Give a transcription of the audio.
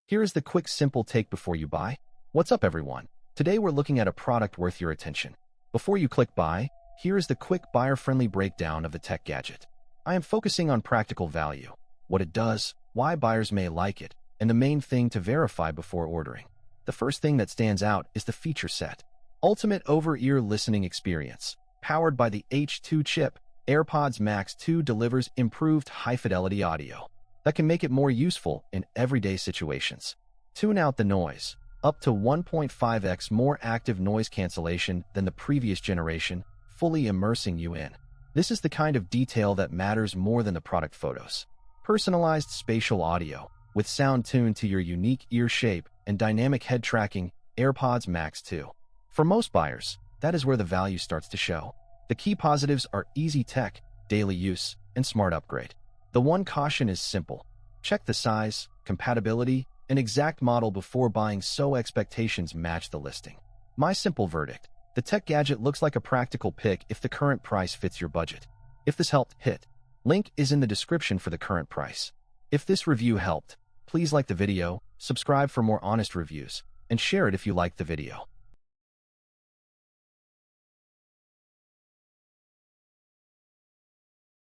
Here is the quick, simple take before you buy. What's up, everyone? Today we're looking at a product worth your attention. Before you click buy, here is the quick buyer-friendly breakdown of the Tech Gadget. I am focusing on practical value, what it does, why buyers may like it, and the main thing to verify before ordering. The first thing that stands out is the feature set. Ultimate over-ear listening experience. Powered by the H2 chip, AirPods Max 2 delivers improved high-fidelity audio that can make it more useful in everyday situations. Tune out the noise. Up to 1.5x more active noise cancellation than the previous generation, fully immersing you in. This is the kind of detail that matters more than the product photos. Personalized spatial audio, with sound tuned to your unique ear shape and dynamic head tracking, AirPods Max 2. For most buyers, that is where the value starts to show. The key positives are easy tech, daily use, and smart upgrade. The one caution is simple. Check the size, compatibility, and exact model before buying so expectations match the listing. My simple verdict: the Tech Gadget looks like a practical pick if the current price fits your budget. If this helped, hit link is in the description for the current price. If this review helped, please like the video, subscribe for more honest reviews, and share it if you liked the video.